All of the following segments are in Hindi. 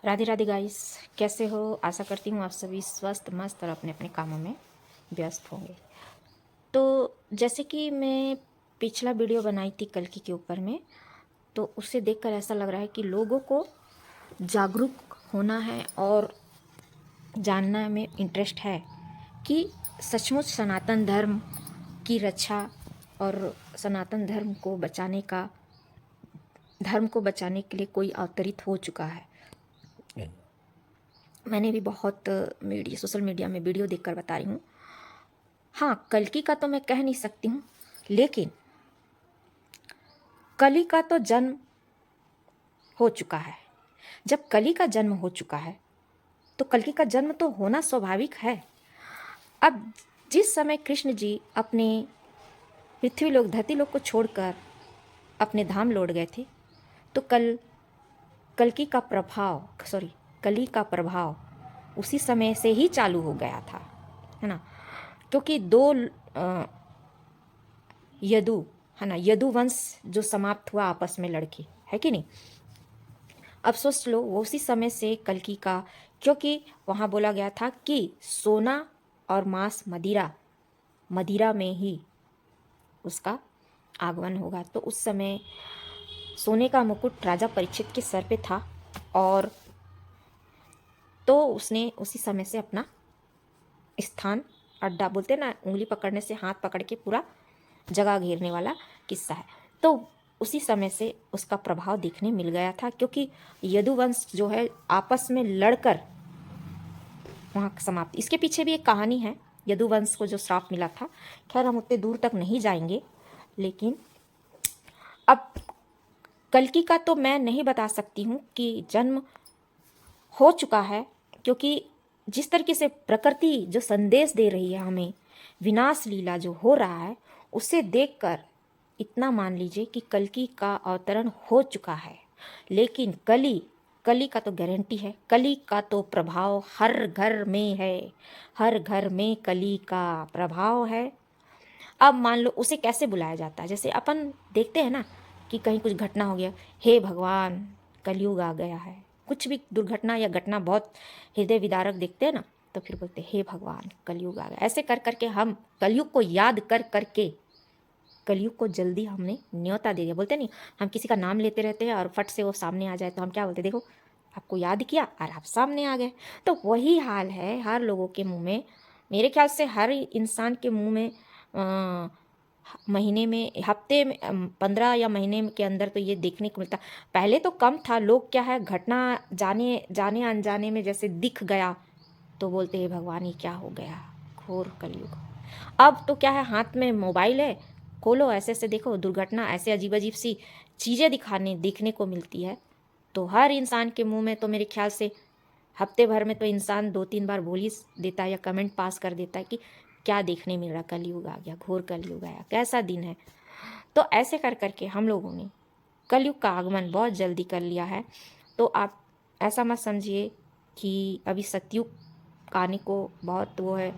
राधे राधे गाइस, कैसे हो? आशा करती हूँ आप सभी स्वस्थ मस्त और अपने अपने कामों में व्यस्त होंगे। तो जैसे कि मैं पिछला वीडियो बनाई थी कल्कि के ऊपर में, तो उसे देखकर ऐसा लग रहा है कि लोगों को जागरूक होना है और जानना में इंटरेस्ट है कि सचमुच सनातन धर्म की रक्षा और सनातन धर्म को बचाने के लिए कोई अवतरित हो चुका है। मैंने भी बहुत सोशल मीडिया में वीडियो देखकर बता रही हूँ। हाँ, कल्कि का तो मैं कह नहीं सकती हूँ, लेकिन कली का तो जन्म हो चुका है। जब कली का जन्म हो चुका है तो कल्कि का जन्म तो होना स्वाभाविक है। अब जिस समय कृष्ण जी अपने पृथ्वी लोक धरती लोक को छोड़कर अपने धाम लौट गए थे, तो कली का प्रभाव उसी समय से ही चालू हो गया था, है ना। क्योंकि दो यदु, है ना, यदु वंश जो समाप्त हुआ आपस में लड़के, है कि नहीं। अब सोच लो, वो उसी समय से कल्कि का, क्योंकि वहाँ बोला गया था कि सोना और मांस मदिरा में ही उसका आगमन होगा। तो उस समय सोने का मुकुट राजा परीक्षित के सर पे था, और तो उसने उसी समय से अपना स्थान, अड्डा बोलते ना, उंगली पकड़ने से हाथ पकड़ के पूरा जगह घेरने वाला किस्सा है। तो उसी समय से उसका प्रभाव देखने मिल गया था, क्योंकि यदुवंश जो है आपस में लड़कर वहाँ समाप्त। इसके पीछे भी एक कहानी है, यदुवंश को जो श्राप मिला था। खैर, हम उतने दूर तक नहीं जाएंगे, लेकिन अब कल्कि का तो मैं नहीं बता सकती हूँ कि जन्म हो चुका है, क्योंकि जिस तरीके से प्रकृति जो संदेश दे रही है हमें, विनाश लीला जो हो रहा है, उसे देखकर इतना मान लीजिए कि कल्कि का अवतरण हो चुका है। लेकिन कली का तो गारंटी है, कली का तो प्रभाव हर घर में है, हर घर में कली का प्रभाव है। अब मान लो उसे कैसे बुलाया जाता है, जैसे अपन देखते हैं ना कि कहीं कुछ घटना हो गया, हे भगवान कलयुग आ गया है। कुछ भी दुर्घटना या घटना बहुत हृदय विदारक देखते हैं ना, तो फिर बोलते हे भगवान कलयुग आ गया। ऐसे कर करके हम कलयुग को याद कर करके कलयुग को जल्दी हमने न्योता दे दिया। बोलते नहीं, हम किसी का नाम लेते रहते हैं और फट से वो सामने आ जाए तो हम क्या बोलते, देखो आपको याद किया और आप सामने आ गए। तो वही हाल है हर लोगों के मुंह में, मेरे ख्याल से हर इंसान के मुंह में महीने में, हफ्ते में, 15 या महीने के अंदर तो ये देखने को मिलता। पहले तो कम था, लोग क्या है, घटना जाने जाने अनजाने में जैसे दिख गया तो बोलते हैं भगवान ये क्या हो गया, घोर कलयुग। अब तो क्या है, हाथ में मोबाइल है, खोलो ऐसे ऐसे देखो, दुर्घटना ऐसे अजीब अजीब सी चीज़ें देखने को मिलती है। तो हर इंसान के मुंह में तो मेरे ख्याल से हफ्ते भर में तो इंसान 2-3 बार बोल ही देता है या कमेंट पास कर देता है कि क्या देखने मिल रहा, कलयुग आ गया, घोर कलयुग आया, कैसा दिन है। तो ऐसे कर करके हम लोगों ने कलयुग का आगमन बहुत जल्दी कर लिया है। तो आप ऐसा मत समझिए कि अभी सतयुग आने को बहुत वो है,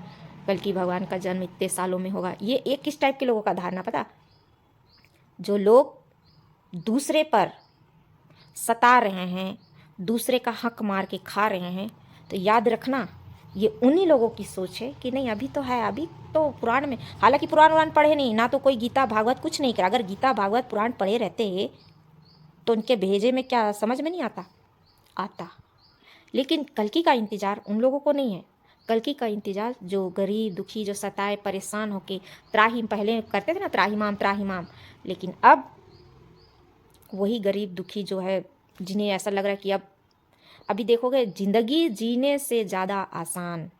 कल्कि भगवान का जन्म इतने सालों में होगा। ये एक किस टाइप के लोगों का धारणा पता, जो लोग दूसरे पर सता रहे हैं, दूसरे का हक मार के खा रहे हैं। तो याद रखना, ये उन्हीं लोगों की सोच है कि नहीं अभी तो है, अभी तो पुराण में, हालांकि पुराण पढ़े नहीं ना, तो कोई गीता भागवत कुछ नहीं करा। अगर गीता भागवत पुराण पढ़े रहते तो उनके भेजे में क्या समझ में नहीं आता। लेकिन कल्कि का इंतजार उन लोगों को नहीं है। कल्कि का इंतजार जो गरीब दुखी, जो सताए परेशान होके त्राहिम, पहले करते थे ना त्राहिमाम त्राहिमाम, लेकिन अब वही गरीब दुखी जो है, जिन्हें ऐसा लग रहा है कि अब अभी देखोगे जिंदगी जीने से ज़्यादा आसान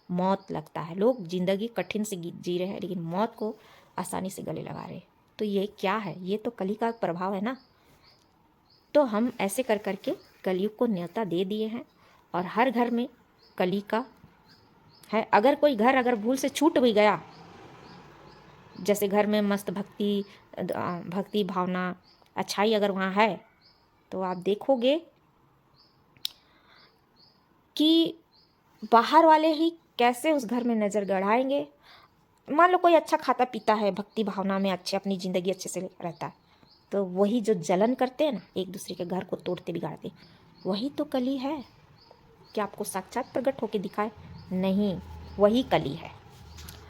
मौत लगता है। लोग जिंदगी कठिन से जी रहे हैं, लेकिन मौत को आसानी से गले लगा रहे। तो ये क्या है, ये तो कली का प्रभाव है ना। तो हम ऐसे कर करके कलयुग को न्योता दे दिए हैं, और हर घर में कली का है। अगर कोई घर अगर भूल से छूट भी गया, जैसे घर में मस्त भक्ति भावना अच्छाई अगर वहाँ है, तो आप देखोगे कि बाहर वाले ही कैसे उस घर में नज़र गड़ाएंगे। मान लो कोई अच्छा खाता पीता है, भक्ति भावना में अच्छे, अपनी ज़िंदगी अच्छे से रहता है, तो वही जो जलन करते हैं ना, एक दूसरे के घर को तोड़ते बिगाड़ते, वही तो कली है। क्या आपको साक्षात प्रकट होके दिखाए? नहीं, वही कली है।